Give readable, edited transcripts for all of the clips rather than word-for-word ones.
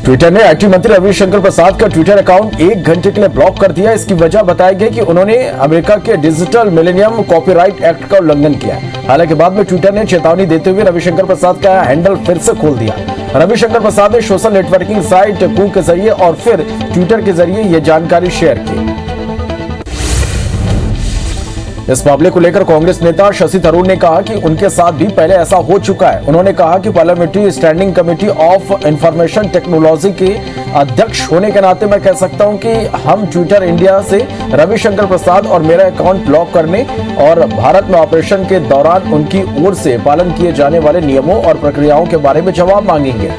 Twitter ने IT मंत्री रविशंकर प्रसाद का ट्विटर अकाउंट 1 घंटे के लिए ब्लॉक कर दिया। इसकी वजह बताई गई कि उन्होंने अमेरिका के डिजिटल मिलेनियम कॉपीराइट एक्ट का उल्लंघन किया। हालांकि बाद में ट्विटर ने चेतावनी देते हुए रविशंकर प्रसाद का हैंडल फिर से खोल दिया। रविशंकर प्रसाद ने सोशल नेटवर्किंग साइट कू के जरिए और फिर ट्विटर के जरिए यह जानकारी शेयर की। इस मामले को लेकर कांग्रेस नेता शशि थरूर ने कहा कि उनके साथ भी पहले ऐसा हो चुका है। उन्होंने कहा कि parliamentary standing committee of information technology के अध्यक्ष होने के नाते मैं कह सकता हूं कि हम ट्विटर इंडिया से रविशंकर प्रसाद और मेरा अकाउंट ब्लॉक करने और भारत में ऑपरेशन के दौरान उनकी ओर से पालन किए जाने वाले नियमों और प्रक्रियाओं के बारे में जवाब मांगेंगे।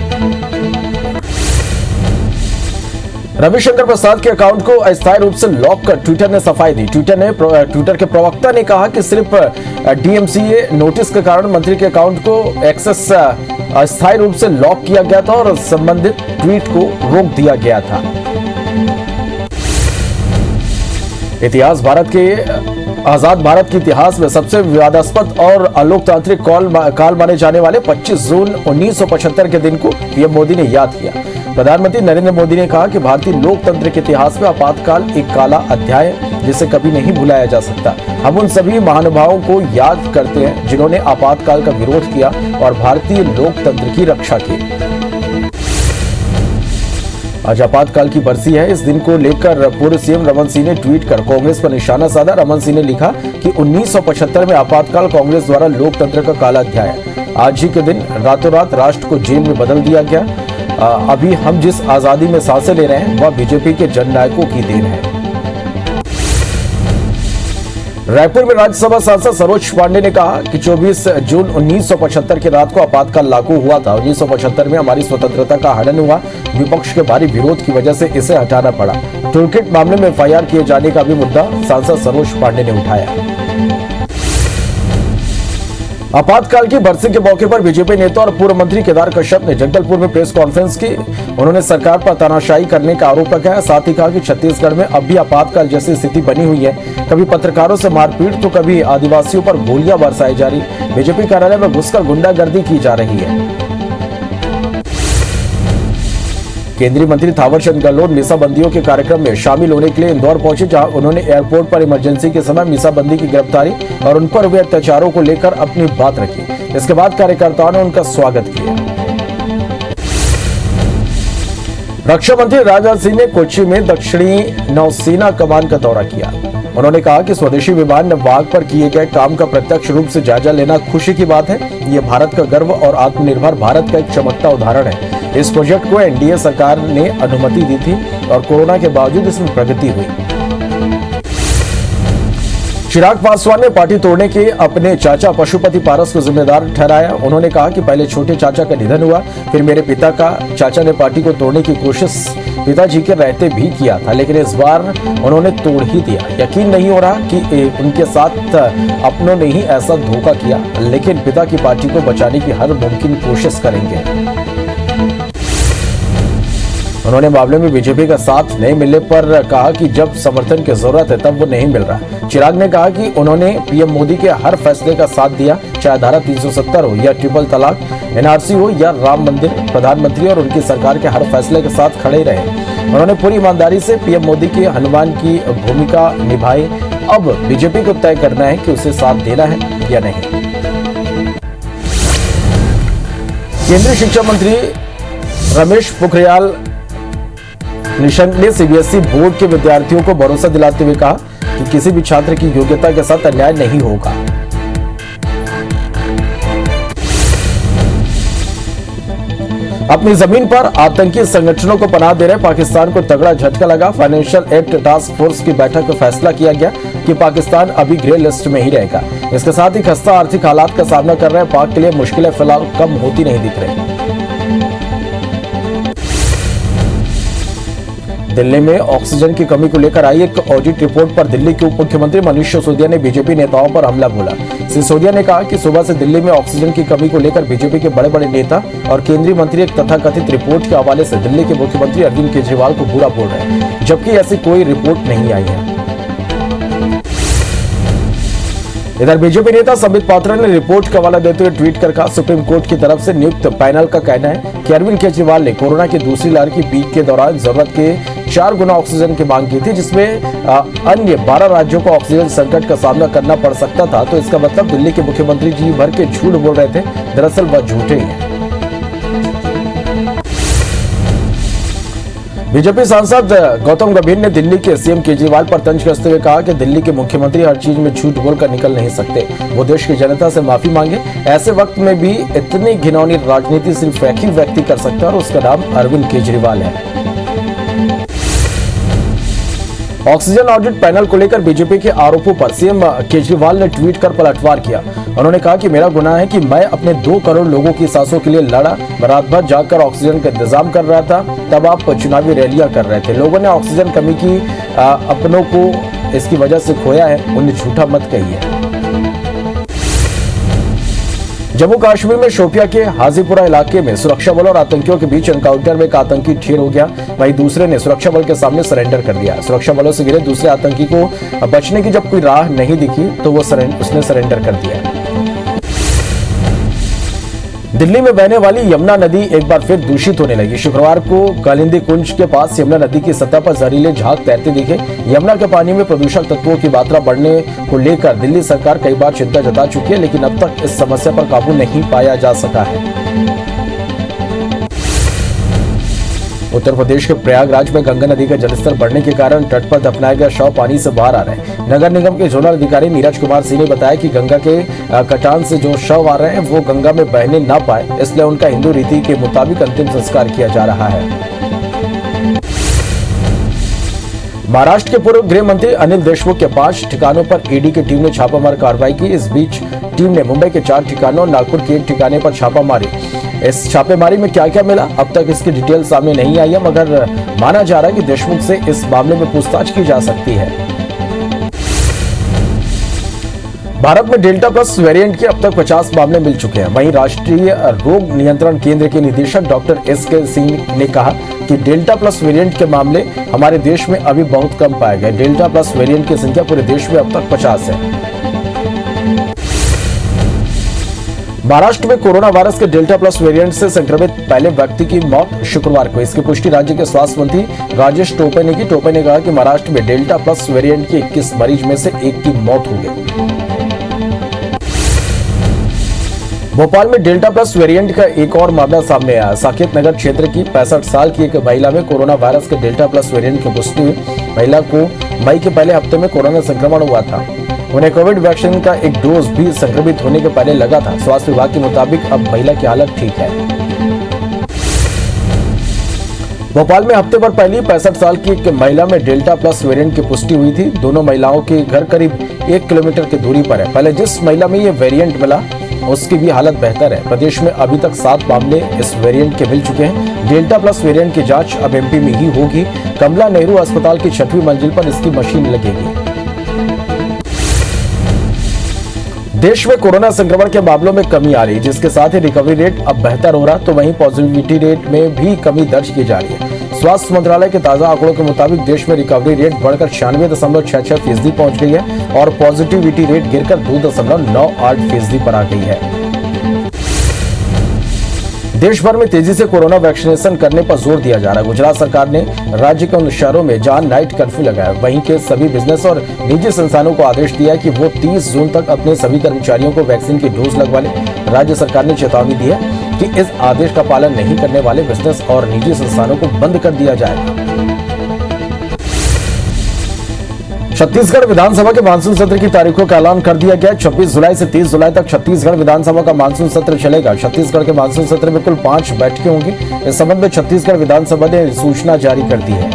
रविशंकर प्रसाद के अकाउंट को अस्थायी रूप से लॉक कर ट्विटर ने सफाई दी। ट्विटर के प्रवक्ता ने कहा कि सिर्फ डीएमसीए नोटिस के कारण मंत्री के अकाउंट को एक्सेस अस्थायी रूप से लॉक किया गया था और संबंधित ट्वीट को रोक दिया गया था। इतिहास भारत के आजाद भारत के इतिहास में सबसे विवादास्पद और अलोकतांत्रिक काल माने जाने वाले 25 जून 1975 के दिन को पीएम मोदी ने याद किया। प्रधानमंत्री नरेंद्र मोदी ने कहा कि भारतीय लोकतंत्र के इतिहास में आपातकाल एक काला अध्याय है जिसे कभी नहीं भुलाया जा सकता। हम उन सभी महानुभावों को याद करते हैं जिन्होंने आपातकाल का विरोध किया और भारतीय लोकतंत्र की रक्षा की। आज आपातकाल की बरसी है। इस दिन को लेकर पूर्व सीएम रमन सिंह ने ट्वीट कर कांग्रेस पर निशाना साधा। रमन सिंह ने लिखा कि 1975 में आपातकाल कांग्रेस द्वारा लोकतंत्र का काला अध्याय है। आज ही के दिन रातों रात राष्ट्र को जेल में बदल दिया गया। अभी हम जिस आजादी में सांसें ले रहे हैं वह बीजेपी के जननायकों की देन है। रायपुर में राज्यसभा सांसद सरोज पांडे ने कहा कि 24 जून 1975 की रात को आपातकाल लागू हुआ था। 1975 में हमारी स्वतंत्रता का हनन हुआ। विपक्ष के भारी विरोध की वजह से इसे हटाना पड़ा। टूलकिट मामले में एफआईआर किए जाने का भी मुद्दा सांसद सरोज पांडे ने उठाया। आपातकाल की बरसी के मौके पर बीजेपी नेता और पूर्व मंत्री केदार कश्यप ने जगदलपुर में प्रेस कॉन्फ्रेंस की। उन्होंने सरकार पर तानाशाही करने का आरोप लगाया। साथ ही कहा कि छत्तीसगढ़ में अब भी आपातकाल जैसी स्थिति बनी हुई है। कभी पत्रकारों से मारपीट तो कभी आदिवासियों पर गोलियां बरसाई जा रही। बीजेपी कार्यालय में घुसकर गुंडागर्दी की जा रही है। केंद्रीय मंत्री थावरचंद गहलोत मीसाबंदियों के कार्यक्रम में शामिल होने के लिए इंदौर पहुंचे, जहां उन्होंने एयरपोर्ट पर इमरजेंसी के समय मीसाबंदी की गिरफ्तारी और उन पर हुए अत्याचारों को लेकर अपनी बात रखी। इसके बाद कार्यकर्ताओं ने उनका स्वागत किया। रक्षा मंत्री राजनाथ सिंह ने कोच्चि में दक्षिणी नौसेना कमान का दौरा किया। उन्होंने कहा कि स्वदेशी विमान वाग पर किए गए काम का प्रत्यक्ष रूप से जायजा लेना खुशी की बात है। ये भारत का गर्व और आत्मनिर्भर भारत का एक चमकता उदाहरण है। इस प्रोजेक्ट को एनडीए सरकार ने अनुमति दी थी और कोरोना के बावजूद इसमें प्रगति हुई। चिराग पासवान ने पार्टी तोड़ने के अपने चाचा पशुपति पारस को जिम्मेदार ठहराया। उन्होंने कहा कि पहले छोटे चाचा का निधन हुआ, फिर मेरे पिता का चाचा ने पार्टी को तोड़ने की कोशिश पिताजी के रहते भी किया था, लेकिन इस बार उन्होंने तोड़ ही दिया। यकीन नहीं हो रहा कि उनके साथ अपनों ने ही ऐसा धोखा किया, लेकिन पिता की पार्टी को बचाने की हर मुमकिन कोशिश करेंगे। उन्होंने मामले में बीजेपी का साथ नहीं मिलने पर कहा कि जब समर्थन की जरूरत है तब वो नहीं मिल रहा। चिराग ने कहा कि उन्होंने पीएम मोदी के हर फैसले का साथ दिया, चाहे धारा 370 हो या ट्रिपल तलाक, एनआरसी हो या राम मंदिर। प्रधानमंत्री और उनकी सरकार के हर फैसले के साथ खड़े रहे। उन्होंने पूरी ईमानदारी से पीएम मोदी की हनुमान की भूमिका निभाई। अब बीजेपी को तय करना है कि उसे साथ देना है या नहीं। केंद्रीय शिक्षा मंत्री रमेश पोखरियाल निशंक ने सीबीएसई बोर्ड के विद्यार्थियों को भरोसा दिलाते हुए कहा कि किसी भी छात्र की योग्यता के साथ अन्याय नहीं होगा। अपनी जमीन पर आतंकी संगठनों को पनाह दे रहे पाकिस्तान को तगड़ा झटका लगा। फाइनेंशियल एड टास्क फोर्स की बैठक में फैसला किया गया कि पाकिस्तान अभी ग्रे लिस्ट में ही रहेगा। इसके साथ ही खस्ता आर्थिक हालात का सामना कर रहे पाक के लिए मुश्किलें फिलहाल कम होती नहीं दिख रही। दिल्ली में ऑक्सीजन की कमी को लेकर आई एक ऑडिट रिपोर्ट पर दिल्ली के उप मुख्यमंत्री मनीष सिसोदिया ने बीजेपी नेताओं पर हमला बोला। सिसोदिया ने कहा कि सुबह से दिल्ली में ऑक्सीजन की कमी को लेकर बीजेपी के बड़े बड़े नेता और केंद्रीय मंत्री एक तथाकथित रिपोर्ट के हवाले से दिल्ली के मुख्यमंत्री अरविंद केजरीवाल को बुरा बोल रहे हैं, जबकि ऐसी कोई रिपोर्ट नहीं आई है। इधर बीजेपी नेता संबित पात्रा ने रिपोर्ट का हवाला देते हुए ट्वीट कर कहा, सुप्रीम कोर्ट की तरफ से नियुक्त पैनल का कहना है कि अरविंद केजरीवाल ने कोरोना की दूसरी लहर की पीक के दौरान जरूरत के 4 गुना ऑक्सीजन की मांग की थी, जिसमें अन्य 12 राज्यों को ऑक्सीजन संकट का सामना करना पड़ सकता था। तो इसका मतलब दिल्ली के मुख्यमंत्री जी भर के झूठ बोल रहे थे। दरअसल वह झूठे ही हैं। बीजेपी सांसद गौतम गंभीर ने दिल्ली के सीएम केजरीवाल पर तंज कसते हुए कहा कि दिल्ली के मुख्यमंत्री हर चीज में झूठ बोलकर निकल नहीं सकते। वो देश की जनता से माफी मांगे। ऐसे वक्त में भी इतनी घिनौनी राजनीति सिर्फ एक ही व्यक्ति कर सकता है और उसका नाम अरविंद केजरीवाल है। ऑक्सीजन ऑडिट पैनल को लेकर बीजेपी के आरोपों पर सीएम केजरीवाल ने ट्वीट कर पलटवार किया। उन्होंने कहा कि मेरा गुनाह है कि मैं अपने 2 करोड़ लोगों की सांसों के लिए लड़ा। रात भर जागकर ऑक्सीजन का इंतजाम कर रहा था, तब आप चुनावी रैलियां कर रहे थे। लोगों ने ऑक्सीजन कमी की अपनों को इसकी वजह से खोया है, उन्हें झूठा मत कहिए। जम्मू कश्मीर में शोपिया के हाजीपुरा इलाके में सुरक्षा बलों और आतंकियों के बीच एनकाउंटर में एक आतंकी ढेर हो गया। वहीं दूसरे ने सुरक्षा बल के सामने सरेंडर कर दिया। सुरक्षा बलों से घिरे दूसरे आतंकी को बचने की जब कोई राह नहीं दिखी तो उसने सरेंडर कर दिया। दिल्ली में बहने वाली यमुना नदी एक बार फिर दूषित होने लगी। शुक्रवार को कालिंदी कुंज के पास यमुना नदी की सतह पर जहरीले झाग तैरते दिखे। यमुना के पानी में प्रदूषक तत्वों की मात्रा बढ़ने को लेकर दिल्ली सरकार कई बार चिंता जता चुकी है, लेकिन अब तक इस समस्या पर काबू नहीं पाया जा सका है। उत्तर प्रदेश के प्रयागराज में गंगा नदी का जलस्तर बढ़ने के कारण तट पर दफनाए गए शव पानी से बाहर आ रहे हैं। नगर निगम के जोनल अधिकारी नीरज कुमार सिंह ने बताया कि गंगा के कटान से जो शव आ रहे हैं वो गंगा में बहने ना पाए, इसलिए उनका हिंदू रीति के मुताबिक अंतिम संस्कार किया जा रहा है। महाराष्ट्र के पूर्व गृह मंत्री अनिल देशमुख के 5 ठिकानों पर ईडी की टीम ने छापामार कार्रवाई की। इस बीच टीम ने मुंबई के 4 ठिकानों और नागपुर के 1 ठिकाने पर छापा मारी। इस छापेमारी में क्या क्या मिला अब तक इसकी डिटेल सामने नहीं आई है, मगर माना जा रहा है कि देशमुख से इस मामले में पूछताछ की जा सकती है। भारत में डेल्टा प्लस वेरिएंट के अब तक 50 मामले मिल चुके हैं। वहीं राष्ट्रीय रोग नियंत्रण केंद्र के निदेशक डॉक्टर एस.के. सिंह ने कहा कि डेल्टा प्लस वेरिएंट के मामले हमारे देश में अभी बहुत कम पाए गए। डेल्टा प्लस वेरिएंट की संख्या पूरे देश में अब तक 50 है। महाराष्ट्र में कोरोना वायरस के डेल्टा प्लस वेरिएंट से संक्रमित पहले व्यक्ति की मौत शुक्रवार को। इसकी पुष्टि राज्य के स्वास्थ्य मंत्री राजेश टोपे ने की। टोपे ने कहा कि महाराष्ट्र में डेल्टा प्लस वेरिएंट के 21 मरीज में से 1 की मौत हो गई। भोपाल में डेल्टा प्लस वेरिएंट का एक और मामला सामने आया। साकेत नगर क्षेत्र की 65 साल की एक महिला में कोरोना वायरस के डेल्टा प्लस वेरिएंट की पुष्टि हुई। महिला को मई के पहले हफ्ते में कोरोना संक्रमण हुआ था। उन्हें कोविड वैक्सीन का एक डोज भी संक्रमित होने के पहले लगा था। स्वास्थ्य विभाग के मुताबिक अब महिला की हालत ठीक है। भोपाल में हफ्ते भर पहले 65 साल की एक महिला में डेल्टा प्लस वेरिएंट की पुष्टि हुई थी। दोनों महिलाओं के घर करीब 1 किलोमीटर की दूरी पर है। पहले जिस महिला में ये वेरिएंट मिला उसकी भी हालत बेहतर है। प्रदेश में अभी तक 7 मामले इस वेरिएंट के मिल चुके हैं। डेल्टा प्लस वेरिएंट की जांच अब एमपी में ही होगी। कमला नेहरू अस्पताल की 6वीं मंजिल पर इसकी मशीन लगेगी। देश में कोरोना संक्रमण के मामलों में कमी आ रही है, जिसके साथ ही रिकवरी रेट अब बेहतर हो रहा, तो वहीं पॉजिटिविटी रेट में भी कमी दर्ज की जा रही है। स्वास्थ्य मंत्रालय के ताजा आंकड़ों के मुताबिक देश में रिकवरी रेट बढ़कर 96.66% पहुंच गई है और पॉजिटिविटी रेट गिरकर 2.98% पर आ गई है। देश भर में तेजी से कोरोना वैक्सीनेशन करने पर जोर दिया जा रहा है। गुजरात सरकार ने राज्य के उन शहरों में जहां नाइट कर्फ्यू लगाया, वहीं के सभी बिजनेस और निजी संस्थानों को आदेश दिया कि वो 30 जून तक अपने सभी कर्मचारियों को वैक्सीन की डोज लगवा लें। राज्य सरकार ने चेतावनी दी है कि इस आदेश का पालन नहीं करने वाले बिजनेस और निजी संस्थानों को बंद कर दिया जाएगा। छत्तीसगढ़ विधानसभा के मानसून सत्र की तारीखों का ऐलान कर दिया गया। 26 जुलाई से 30 जुलाई तक छत्तीसगढ़ विधानसभा का मानसून सत्र चलेगा। छत्तीसगढ़ के मानसून सत्र में कुल 5 बैठकें होंगी। इस संबंध में छत्तीसगढ़ विधानसभा ने सूचना जारी कर दी है।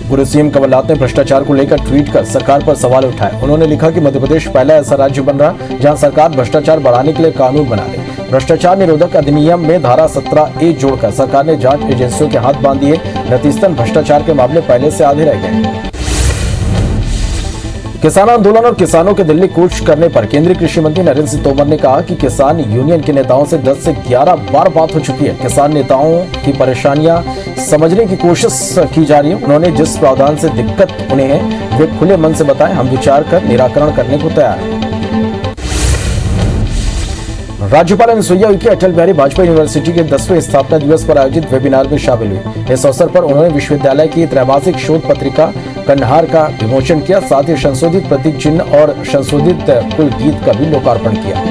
पूर्व सीएम कमलनाथ ने भ्रष्टाचार को लेकर ट्वीट कर सरकार पर सवाल उठाए। उन्होंने लिखा कि मध्य प्रदेश पहला ऐसा राज्य बन रहा जहां सरकार भ्रष्टाचार बढ़ाने के लिए कानून बना ले। भ्रष्टाचार निरोधक अधिनियम में धारा 17A जोड़कर सरकार ने जांच एजेंसियों के हाथ बांध दिए। नतीजतन भ्रष्टाचार के मामले पहले से आधे रह गए। किसान आंदोलन और किसानों के दिल्ली कूच करने पर केंद्रीय कृषि मंत्री नरेंद्र सिंह तोमर ने कहा कि किसान यूनियन के नेताओं से 10 से 11 बार बात हो चुकी है। किसान नेताओं की परेशानियां समझने की कोशिश की जा रही है। उन्होंने जिस प्रावधान से दिक्कत उन्हें है वे खुले मन से बताएं, हम विचार कर निराकरण करने को तैयार हैं। राज्यपाल अनुसुईया उइके अटल बिहारी वाजपेयी यूनिवर्सिटी के 10वें स्थापना दिवस पर आयोजित वेबिनार में शामिल हुई। इस अवसर पर उन्होंने विश्वविद्यालय की त्रैमासिक शोध पत्रिका कन्हार का विमोचन किया, साथ ही संशोधित प्रतीक चिन्ह और संशोधित कुल गीत का भी लोकार्पण किया।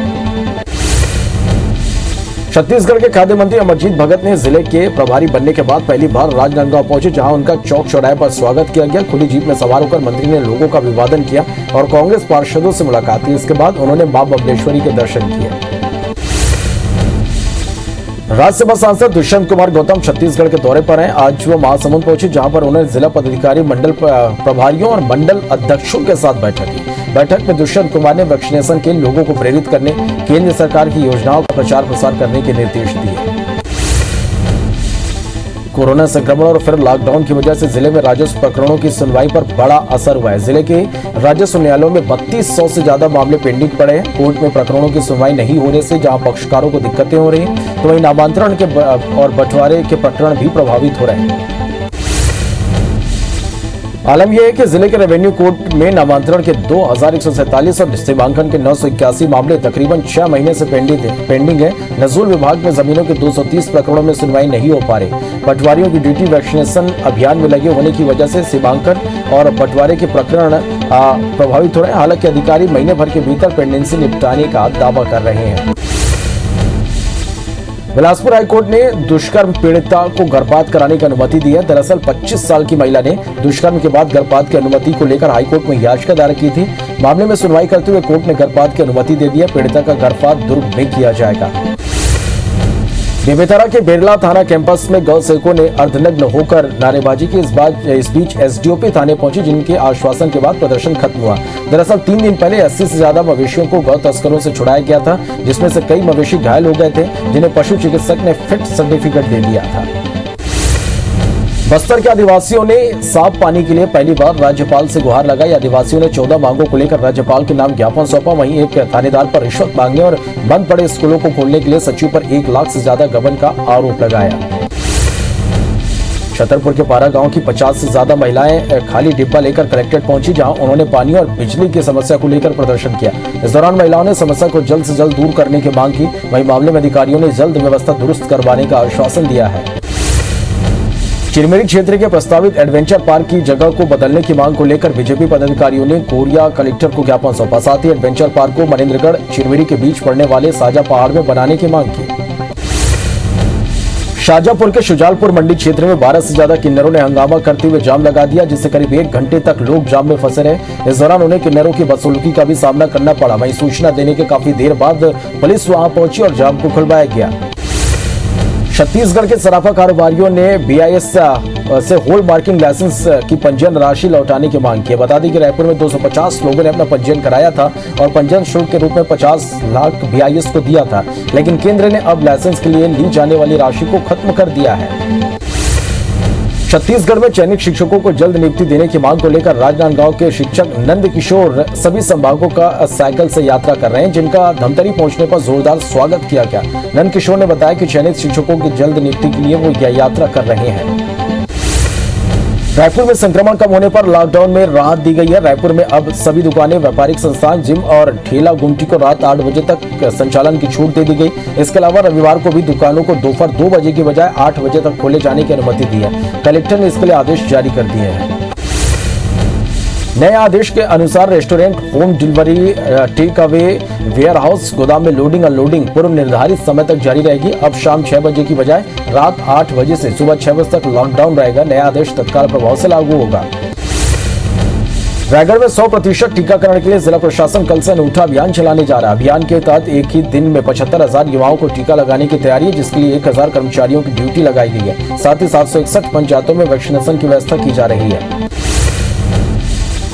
छत्तीसगढ़ के खाद्य मंत्री अमरजीत भगत ने जिले के प्रभारी बनने के बाद पहली बार राजनांदगांव पहुंचे, जहां उनका चौक चौराहे पर स्वागत किया गया। खुली जीप में सवार होकर मंत्री ने लोगों का अभिवादन किया और कांग्रेस पार्षदों से मुलाकात की। इसके बाद उन्होंने मां बबलेश्वरी के दर्शन किए। राज्यसभा सांसद दुष्यंत कुमार गौतम छत्तीसगढ़ के दौरे पर हैं। आज वो महासमुंद पहुंचे, जहां पर उन्होंने जिला पदाधिकारी, मंडल प्रभारियों और मंडल अध्यक्षों के साथ बैठक की। बैठक में दुष्यंत कुमार ने वैक्सीनेशन के लोगों को प्रेरित करने, केंद्र सरकार की योजनाओं का प्रचार प्रसार करने के निर्देश दिए। कोरोना संक्रमण और फिर लॉकडाउन की वजह से जिले में राजस्व प्रकरणों की सुनवाई पर बड़ा असर हुआ है। जिले के राजस्व न्यायालयों में 3200 से ज्यादा मामले पेंडिंग पड़े हैं। कोर्ट में प्रकरणों की सुनवाई नहीं होने से जहां पक्षकारों को दिक्कतें हो रही हैं, तो वहीं नामांतरण के और बंटवारे के प्रकरण भी प्रभावित हो रहे हैं। आलम यह है कि जिले के रेवेन्यू कोर्ट में नामांतरण के 2147 और सीमांकन के 981 मामले तकरीबन 6 महीने से पेंडिंग है। नजूल विभाग में जमीनों के 230 प्रकरणों में सुनवाई नहीं हो पा रही। पटवारियों की ड्यूटी वैक्सीनेशन अभियान में लगे होने की वजह से सीमांकन और बंटवारे के प्रकरण प्रभावित हो रहे हैं। हालांकि अधिकारी महीने भर के भीतर पेंडेंसी निपटाने का दावा कर रहे हैं। बिलासपुर हाईकोर्ट ने दुष्कर्म पीड़िता को गर्भपात कराने की अनुमति दी है। दरअसल 25 साल की महिला ने दुष्कर्म के बाद गर्भपात की अनुमति को लेकर हाईकोर्ट में याचिका दायर की थी। मामले में सुनवाई करते हुए कोर्ट ने गर्भपात की अनुमति दे दी है। पीड़िता का गर्भपात दुर्ग में किया जाएगा। बेमेतरा के बेरला थाना कैंपस में गौ सेवकों ने अर्धनग्न होकर नारेबाजी की। इस बीच एसडीओपी थाने पहुंची, जिनके आश्वासन के बाद प्रदर्शन खत्म हुआ। दरअसल 3 दिन पहले 80 से ज्यादा मवेशियों को गौ तस्करों से छुड़ाया गया था, जिसमें से कई मवेशी घायल हो गए थे, जिन्हें पशु चिकित्सक ने फिट सर्टिफिकेट दे दिया था। बस्तर के आदिवासियों ने साफ पानी के लिए पहली बार राज्यपाल से गुहार लगाई। आदिवासियों ने 14 मांगों को लेकर राज्यपाल के नाम ज्ञापन सौंपा। वहीं एक थानेदार पर रिश्वत मांगने और बंद पड़े स्कूलों को खोलने के लिए सचिव पर 1 लाख से ज्यादा गबन का आरोप लगाया। छतरपुर के पारा गांव की 50 से ज्यादा महिलाएं खाली डिब्बा लेकर कलेक्ट्रेट पहुंची, जहां उन्होंने पानी और बिजली की समस्या को लेकर प्रदर्शन किया। इस दौरान महिलाओं ने समस्या को जल्द से जल्द दूर करने की मांग की। वहीं मामले में अधिकारियों ने जल्द व्यवस्था दुरुस्त करवाने का आश्वासन दिया है। चिरमिरी क्षेत्र के प्रस्तावित एडवेंचर पार्क की जगह को बदलने की मांग को लेकर बीजेपी पदाधिकारियों ने कोरिया कलेक्टर को ज्ञापन सौंपा। साथ ही एडवेंचर पार्क को मनेन्द्रगढ़ चिरमिरी के बीच पड़ने वाले साजा पहाड़ में बनाने की मांग की। शाजापुर के शुजालपुर मंडी क्षेत्र में 12 से ज्यादा किन्नरों ने हंगामा करते हुए जाम लगा दिया, जिससे करीब 1 घंटे तक लोग जाम में फंसे रहे। इस दौरान उन्हें किन्नरों की बदसलूकी का भी सामना करना पड़ा। वहीं सूचना देने के काफी देर बाद पुलिस वहां पहुंची और जाम को खुलवाया गया। छत्तीसगढ़ के सराफा कारोबारियों ने BIS से होल मार्किंग लाइसेंस की पंजीयन राशि लौटाने की मांग की है। बता दें कि रायपुर में 250 लोगों ने अपना पंजीयन कराया था और पंजीयन शुल्क के रूप में 50 लाख BIS को दिया था, लेकिन केंद्र ने अब लाइसेंस के लिए ली जाने वाली राशि को खत्म कर दिया है। छत्तीसगढ़ में चयनित शिक्षकों को जल्द नियुक्ति देने की मांग को लेकर राजनांदगांव के शिक्षक नंद किशोर सभी संभागों का साइकिल से यात्रा कर रहे हैं, जिनका धमतरी पहुंचने पर जोरदार स्वागत किया गया। नंद किशोर ने बताया कि चयनित शिक्षकों की जल्द नियुक्ति के लिए वो यह यात्रा कर रहे हैं। रायपुर में संक्रमण कम होने पर लॉकडाउन में राहत दी गई है। रायपुर में अब सभी दुकानें, व्यापारिक संस्थान, जिम और ठेला गुमटी को रात 8 बजे तक संचालन की छूट दे दी गई। इसके अलावा रविवार को भी दुकानों को दोपहर 2 बजे की बजाय 8 बजे तक खोले जाने की अनुमति दी है। कलेक्टर ने इसके लिए आदेश जारी कर दिए हैं। नए आदेश के अनुसार restaurant, home delivery, take away, warehouse, गोदाम में लोडिंग अनलोडिंग पूर्व निर्धारित समय तक जारी रहेगी। अब शाम 6 बजे की बजाय रात 8 बजे से सुबह 6 बजे तक लॉकडाउन रहेगा। नया आदेश तत्काल प्रभाव से लागू होगा। रायगढ़ में 100% टीकाकरण के लिए जिला प्रशासन कल से अनूठा अभियान चलाने जा रहा है। अभियान के तहत एक ही दिन में 75,000 युवाओं को टीका लगाने की तैयारी है, जिसके लिए 1000 कर्मचारियों की ड्यूटी लगाई गई है। साथ ही 761 पंचायतों में वैक्सीनेशन की व्यवस्था की जा रही है।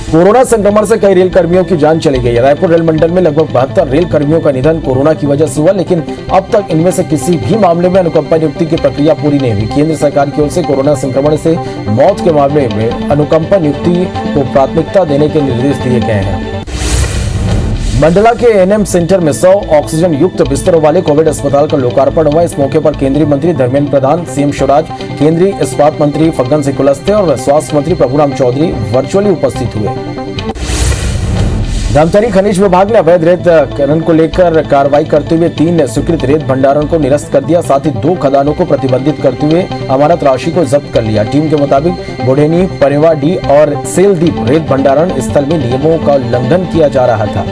कोरोना संक्रमण से कई रेल कर्मियों की जान चली गई है। रायपुर रेल मंडल में लगभग 72 रेल कर्मियों का निधन कोरोना की वजह से हुआ, लेकिन अब तक इनमें से किसी भी मामले में अनुकंपा नियुक्ति की प्रक्रिया पूरी नहीं हुई। केंद्र सरकार की ओर से कोरोना संक्रमण से मौत के मामले में अनुकंपा नियुक्ति को प्राथमिकता देने के निर्देश दिए गए हैं। मंडला के एनएम सेंटर में 100 ऑक्सीजन युक्त बिस्तरों वाले कोविड अस्पताल का लोकार्पण हुआ। इस मौके पर केंद्रीय मंत्री धर्मेंद्र प्रधान, सीएम शिवराज, केंद्रीय इस्पात मंत्री फग्गन सिंह कुलस्ते और स्वास्थ्य मंत्री प्रभुराम चौधरी वर्चुअली उपस्थित हुए। धमतरी खनिज विभाग ने अवैध रेत खनन को लेकर कार्रवाई करते हुए 3 स्वीकृत रेत भंडारण को निरस्त कर दिया। साथ ही 2 खदानों को प्रतिबंधित करते हुए अमानत राशि को जब्त कर लिया। टीम के मुताबिक बुढ़ेनी, परेवाडी और सेलदीप रेत भंडारण स्थल में नियमों का उल्लंघन किया जा रहा था।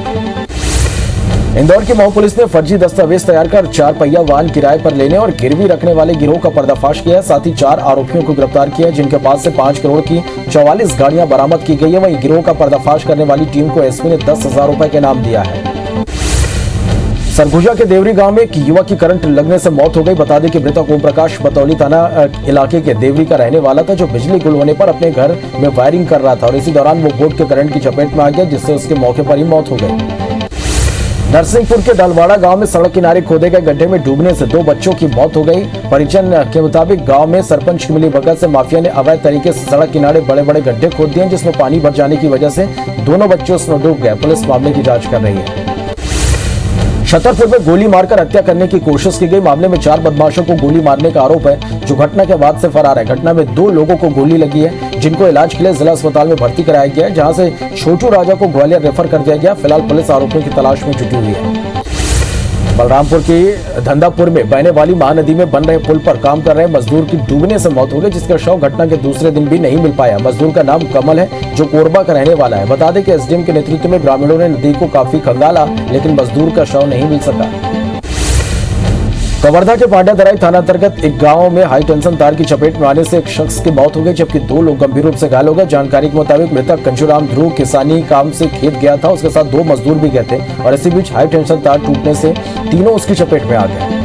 इंदौर की मऊ पुलिस ने फर्जी दस्तावेज तैयार कर 4 पहिया वाहन किराए पर लेने और गिरवी रखने वाले गिरोह का पर्दाफाश किया है। साथ ही 4 आरोपियों को गिरफ्तार किया है, जिनके पास से 5 करोड़ की 44 गाड़ियां बरामद की गई है। वहीं गिरोह का पर्दाफाश करने वाली टीम को एसपी ने 10,000 रुपए का इनाम दिया है। सरगुजा के देवरी गांव में एक युवक की करंट लगने से मौत हो गई। बता दें कि मृतक ओम प्रकाश बतौली थाना इलाके के देवरी का रहने वाला था, जो बिजली गुल होने पर अपने घर में वायरिंग कर रहा था और इसी दौरान वो बोर्ड के करंट की चपेट में आ गया, जिससे उसके मौके पर ही मौत हो गई। नरसिंहपुर के दलवाड़ा गांव में सड़क किनारे खोदे गए गड्ढे में डूबने से 2 बच्चों की मौत हो गई। परिजन के मुताबिक गांव में सरपंच की मिली भगत से माफिया ने अवैध तरीके से सड़क किनारे बड़े-बड़े गड्ढे खोद दिए, जिसमें पानी भर जाने की वजह से दोनों बच्चे उसमें डूब गए। पुलिस मामले की जांच कर रही है। छतरपुर में गोली मारकर हत्या करने की कोशिश की गई। मामले में 4 बदमाशों को गोली मारने का आरोप है, जो घटना के बाद से फरार है। घटना में 2 लोगों को गोली लगी है, जिनको इलाज के लिए जिला अस्पताल में भर्ती कराया गया है, जहां से छोटू राजा को ग्वालियर रेफर कर दिया गया। फिलहाल पुलिस आरोपियों की तलाश में जुटी हुई है। बलरामपुर की धंधापुर में बहने वाली महानदी में बन रहे पुल पर काम कर रहे मजदूर की डूबने से मौत हो गई, जिसका शव घटना के दूसरे दिन भी नहीं मिल पाया। मजदूर का नाम कमल है, जो कोरबा का रहने वाला है। बता दें कि एसडीएम के नेतृत्व में ग्रामीणों ने नदी को काफी खंगाला, लेकिन मजदूर का शव नहीं मिल सका। कवर्धा के पांड्यातराई थाना अंतर्गत एक गांव में हाई टेंशन तार की चपेट में आने से एक शख्स की मौत हो गई, जबकि 2 लोग गंभीर रूप से घायल हो गए। जानकारी के मुताबिक मृतक कंचूराम ध्रुव किसानी काम से खेत गया था, उसके साथ 2 मजदूर भी गए थे और इसी बीच हाई टेंशन तार टूटने से तीनों उसकी चपेट में आ गए।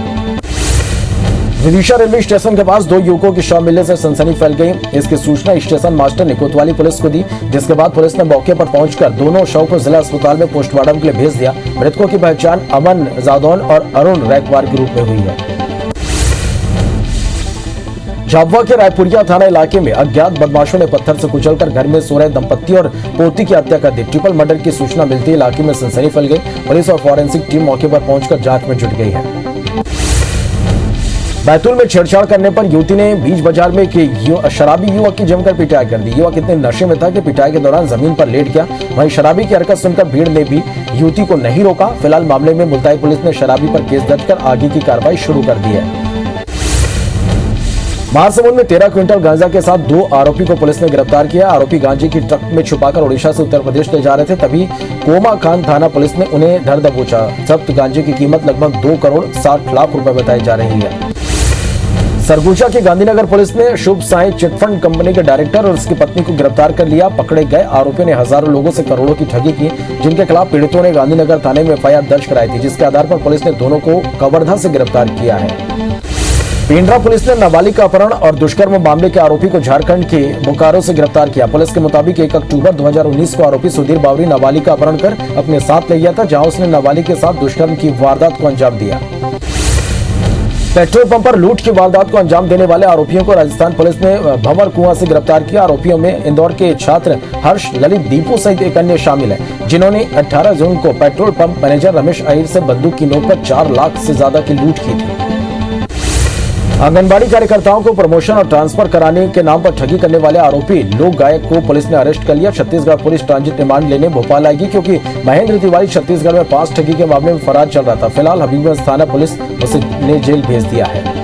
विदिशा रेलवे स्टेशन के पास 2 युवकों की शव मिलने से सनसनी फैल गई। इसकी सूचना स्टेशन मास्टर ने कोतवाली पुलिस को दी, जिसके बाद पुलिस ने मौके पर पहुंचकर दोनों शव को जिला अस्पताल में पोस्टमार्टम के लिए भेज दिया। मृतकों की पहचान अमन जादौन और अरुण रैकवार के रूप में हुई है। झाबुआ के रायपुरिया थाना इलाके में अज्ञात बदमाशों ने पत्थर से कुचलकर घर में सो रहे दंपत्ति और पोती की हत्या कर दी। ट्रिपल मर्डर की सूचना मिलती इलाके में सनसनी फैल गई। पुलिस और फॉरेंसिक टीम मौके पर पहुंचकर जांच में जुट गई है। बैतूल में छेड़छाड़ करने पर युवती ने बीच बाजार में एक शराबी युवक की जमकर पिटाई कर दी। युवक इतने नशे में था कि पिटाई के दौरान जमीन पर लेट गया। वहीं शराबी की हरकत सुनकर भीड़ ने भी युवती को नहीं रोका। फिलहाल मामले में मुल्ताई पुलिस ने शराबी पर केस दर्ज कर आगे की कार्रवाई शुरू कर दी है। महासमुंद में 13 क्विंटल गांजा के साथ 2 आरोपी को पुलिस ने गिरफ्तार किया। आरोपी गांजे की ट्रक में छुपाकर ओडिशा से उत्तर प्रदेश ले जा रहे थे, तभी कोमा खान थाना पुलिस ने उन्हें धर दबोचा। जब्त गांजे की कीमत लगभग 2 करोड़ 60 लाख रुपए बताई जा रही है। सरगुजा की गांधीनगर पुलिस ने शुभ साई चिटफंड कंपनी के डायरेक्टर और उसकी पत्नी को गिरफ्तार कर लिया। पकड़े गए आरोपियों ने हजारों लोगों से करोड़ों की ठगी की, जिनके खिलाफ पीड़ितों ने गांधीनगर थाने में एफआईआर दर्ज कराई थी, जिसके आधार पर पुलिस ने दोनों को कवर्धा से गिरफ्तार किया है। पेंड्रा पुलिस ने नाबालिग का अपहरण और दुष्कर्म मामले के आरोपी को झारखंड के बोकारो से गिरफ्तार किया। पुलिस के मुताबिक 1 अक्टूबर 2019 को आरोपी सुधीर बावरी नाबालिग का अपहरण कर अपने साथ ले गया था, जहां उसने नाबालिग के साथ दुष्कर्म की वारदात को अंजाम दिया। पेट्रोल पंप पर लूट की वारदात को अंजाम देने वाले आरोपियों को राजस्थान पुलिस ने भंवर कुआं से गिरफ्तार किया। आरोपियों में इंदौर के छात्र हर्ष, ललित, दीपू सहित एक अन्य शामिल है, जिन्होंने 18 जून को petrol pump manager Ramesh Ahir से बंदूक की नोक पर 4 लाख से ज्यादा की लूट की थी। आंगनबाड़ी कार्यकर्ताओं को प्रमोशन और ट्रांसफर कराने के नाम पर ठगी करने वाले आरोपी लोक गायक को पुलिस ने अरेस्ट कर लिया। छत्तीसगढ़ पुलिस ट्रांजिट रिमांड लेने भोपाल आएगी, क्योंकि महेंद्र तिवारी छत्तीसगढ़ में 5 ठगी के मामले में फरार चल रहा था। फिलहाल हबीबगंज थाना पुलिस उसे जेल भेज दिया है।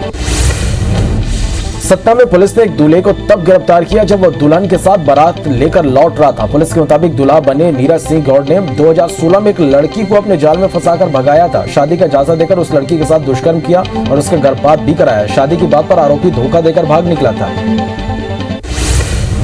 सतना में पुलिस ने एक दूल्हे को तब गिरफ्तार किया जब वो दुल्हन के साथ बारात लेकर लौट रहा था। पुलिस के मुताबिक दूल्हा बने नीरज सिंह गौड़ ने 2016 में एक लड़की को अपने जाल में फंसाकर भगाया था। शादी का झांसा देकर उस लड़की के साथ दुष्कर्म किया और उसका गर्भपात भी कराया। शादी की बात पर आरोपी धोखा देकर भाग निकला था।